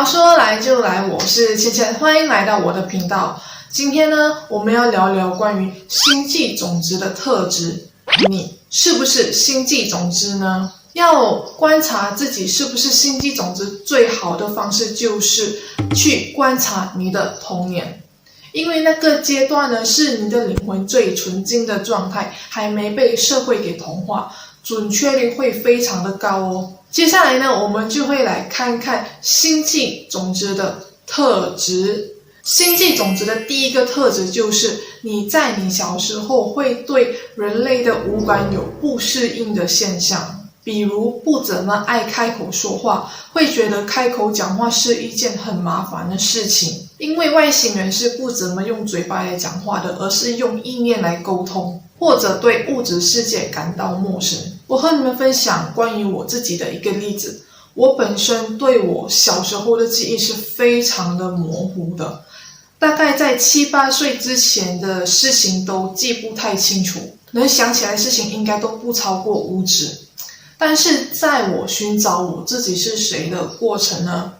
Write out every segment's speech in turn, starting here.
说来就来，我是芊芊，欢迎来到我的频道。今天呢，我们要聊聊关于星际种子的特质。你是不是星际种子呢？要观察自己是不是星际种子，最好的方式就是去观察你的童年。因为那个阶段呢，是你的灵魂最纯净的状态，还没被社会给同化，准确率会非常的高哦。接下来呢，我们就会来看看星际种子的特质。星际种子的第一个特质就是你在你小时候会对人类的五感有不适应的现象，比如不怎么爱开口说话，会觉得开口讲话是一件很麻烦的事情，因为外星人是不怎么用嘴巴来讲话的，而是用意念来沟通，或者对物质世界感到陌生。我和你们分享关于我自己的一个例子，我本身对我小时候的记忆是非常的模糊的，大概在7、8岁之前的事情都记不太清楚，能想起来的事情应该都不超过5指。但是在我寻找我自己是谁的过程呢，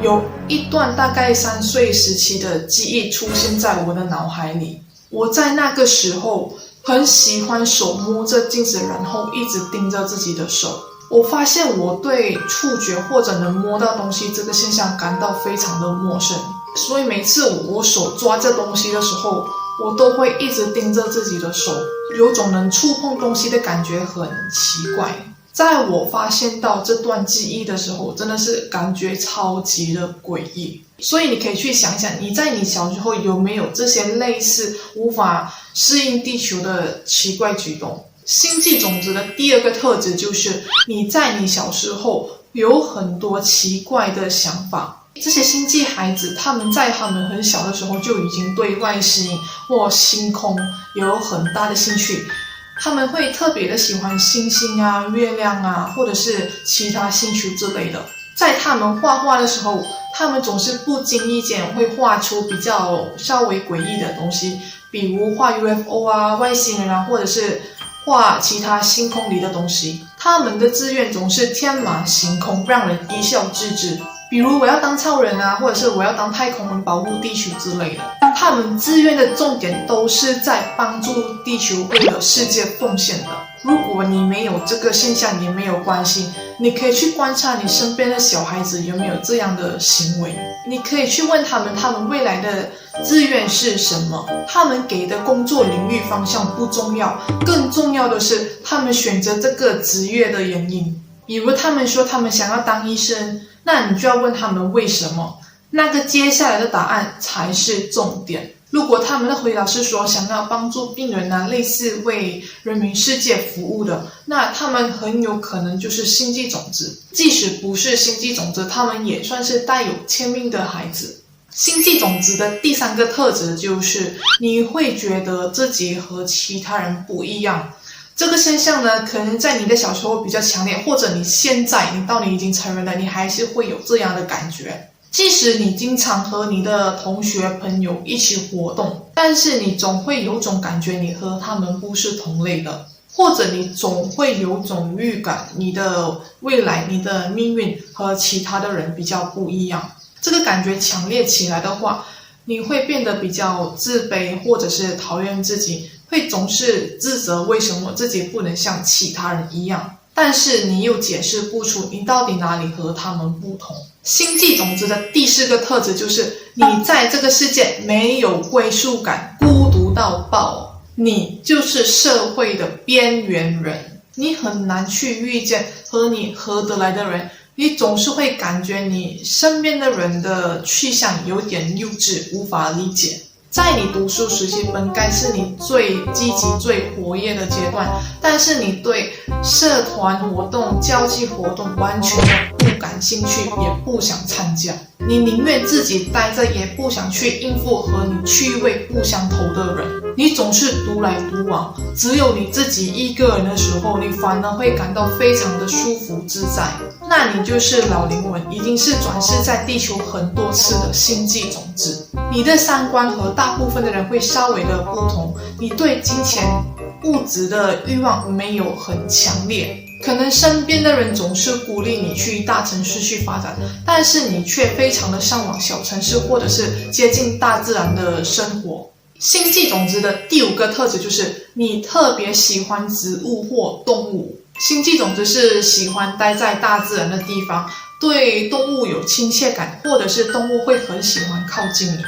有一段大概3岁时期的记忆出现在我的脑海里。我在那个时候很喜欢手摸着镜子，然后一直盯着自己的手。我发现我对触觉或者能摸到东西这个现象感到非常的陌生，所以每次我手抓着东西的时候，我都会一直盯着自己的手，有种能触碰东西的感觉，很奇怪。在我发现到这段记忆的时候，真的是感觉超级的诡异。所以你可以去想想，你在你小时候有没有这些类似无法适应地球的奇怪举动？星际种子的第二个特质就是你在你小时候有很多奇怪的想法。这些星际孩子，他们在他们很小的时候就已经对外星或星空有很大的兴趣，他们会特别的喜欢星星啊、月亮啊，或者是其他星球之类的。在他们画画的时候，他们总是不经意间会画出比较稍微诡异的东西，比如画 UFO 啊、外星人啊，或者是画其他星空里的东西。他们的志愿总是天马行空，让人一笑置之。比如我要当超人啊，或者是我要当太空人保护地球之类的。他们志愿的重点都是在帮助地球，为了世界奉献的。如果你没有这个现象也没有关系，你可以去观察你身边的小孩子有没有这样的行为。你可以去问他们未来的志愿是什么。他们给的工作领域方向不重要，更重要的是他们选择这个职业的原因。比如他们说他们想要当医生，那你就要问他们为什么，那个接下来的答案才是重点。如果他们的回答是说想要帮助病人啊，类似为人民世界服务的，那他们很有可能就是星际种子。即使不是星际种子，他们也算是带有天命的孩子。星际种子的第三个特质就是你会觉得自己和其他人不一样。这个现象呢，可能在你的小时候比较强烈，或者你现在到你已经成人了，你还是会有这样的感觉。即使你经常和你的同学朋友一起活动，但是你总会有种感觉你和他们不是同类的，或者你总会有种预感你的未来、你的命运和其他的人比较不一样。这个感觉强烈起来的话，你会变得比较自卑，或者是讨厌自己，会总是自责为什么自己不能像其他人一样，但是你又解释不出你到底哪里和他们不同。星际种子的第4个特质就是你在这个世界没有归属感，孤独到爆，你就是社会的边缘人，你很难去遇见和你合得来的人，你总是会感觉你身边的人的去向有点幼稚，无法理解。在你读书时期本该是你最积极最活跃的阶段，但是你对社团活动、交际活动完全不感兴趣，也不想参加。你宁愿自己待着，也不想去应付和你趣味不相投的人。你总是独来独往，只有你自己一个人的时候，你反而会感到非常的舒服自在。那你就是老灵魂，已经是转世在地球很多次的星际种子。你的三观和大部分的人会稍微的不同，你对金钱物质的欲望没有很强烈，可能身边的人总是鼓励你去大城市去发展，但是你却非常的向往小城市或者是接近大自然的生活。星际种子的第5个特质就是你特别喜欢植物或动物。星际种子是喜欢待在大自然的地方，对动物有亲切感，或者是动物会很喜欢靠近你。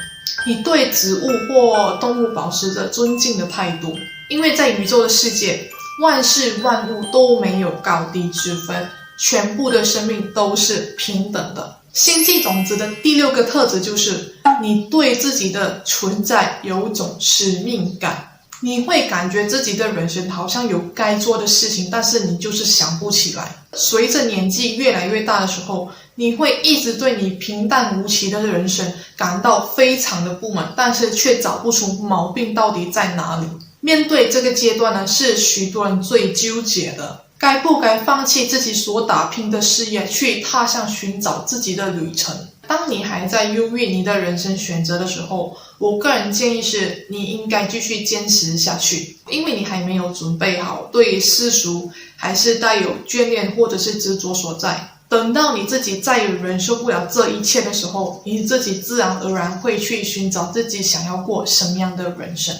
你对植物或动物保持着尊敬的态度，因为在宇宙的世界，万事万物都没有高低之分，全部的生命都是平等的。星际种子的第6个特质就是你对自己的存在有一种使命感。你会感觉自己的人生好像有该做的事情，但是你就是想不起来。随着年纪越来越大的时候，你会一直对你平淡无奇的人生感到非常的不满，但是却找不出毛病到底在哪里。面对这个阶段呢，是许多人最纠结的，该不该放弃自己所打拼的事业，去踏上寻找自己的旅程。当你还在犹豫你的人生选择的时候，我个人建议是你应该继续坚持下去，因为你还没有准备好，对世俗还是带有眷恋或者是执着所在。等到你自己再也忍受不了这一切的时候，你自己自然而然会去寻找自己想要过什么样的人生。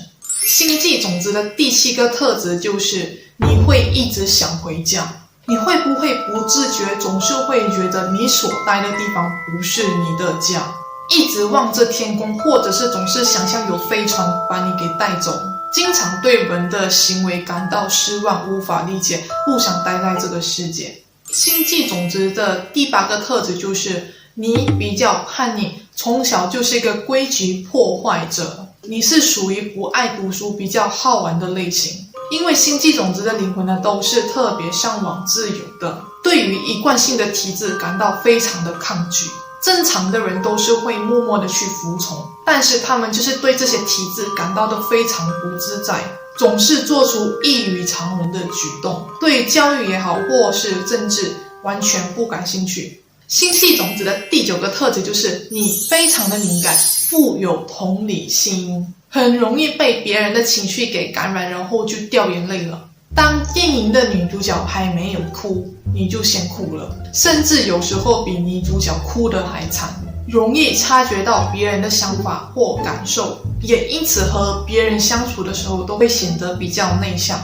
星际种子的第7个特质就是你会一直想回家。你会不会不自觉总是会觉得你所待的地方不是你的家，一直望着天空，或者是总是想象有飞船把你给带走，经常对人的行为感到失望，无法理解，不想待在这个世界。星际种子的第8个特质就是你比较叛逆，从小就是一个规矩破坏者，你是属于不爱读书比较好玩的类型。因为星际种子的灵魂呢，都是特别向往自由的，对于一贯性的体制感到非常的抗拒。正常的人都是会默默的去服从，但是他们就是对这些体制感到的非常不自在，总是做出异于常人的举动，对教育也好或是政治完全不感兴趣。星际种子的第9个特质就是你非常的敏感，富有同理心，很容易被别人的情绪给感染，然后就掉眼泪了。当电影的女主角还没有哭，你就先哭了，甚至有时候比女主角哭得还惨。容易察觉到别人的想法或感受，也因此和别人相处的时候都会显得比较内向。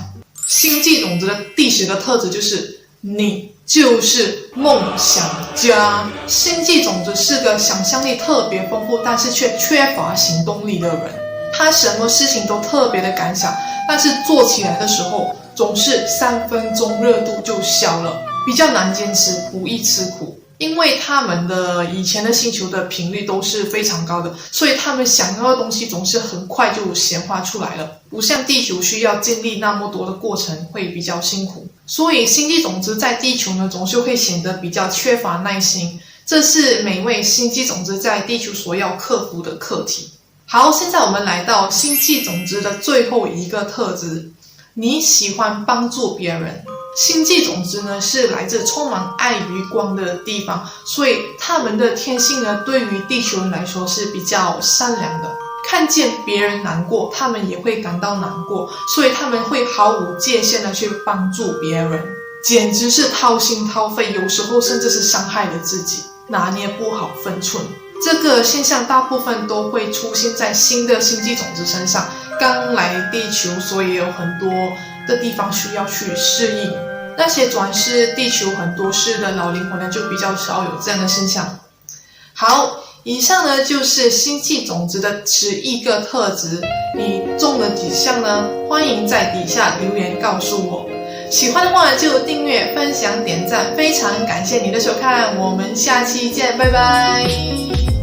星际种子的第10个特质就是你就是梦想家。星际种子是个想象力特别丰富，但是却缺乏行动力的人。他什么事情都特别的敢想，但是做起来的时候总是3分钟热度就消了，比较难坚持，不易吃苦。因为他们的以前的星球的频率都是非常高的，所以他们想要的东西总是很快就显化出来了，不像地球需要经历那么多的过程，会比较辛苦。所以星际种子在地球呢，总是会显得比较缺乏耐心，这是每位星际种子在地球所要克服的课题。好，现在我们来到星际种子的最后一个特质，你喜欢帮助别人。星际种子呢，是来自充满爱与光的地方，所以他们的天性呢，对于地球人来说是比较善良的。看见别人难过，他们也会感到难过，所以他们会毫无界限的去帮助别人，简直是掏心掏肺，有时候甚至是伤害了自己，拿捏不好分寸。这个现象大部分都会出现在新的星际种子身上，刚来地球，所以有很多的地方需要去适应。那些转世地球很多世的老灵魂呢，就比较少有这样的现象。好，以上呢就是星际种子的11个特质，你中了几项呢？欢迎在底下留言告诉我。喜欢的话就订阅、分享、点赞，非常感谢你的收看，我们下期见，拜拜。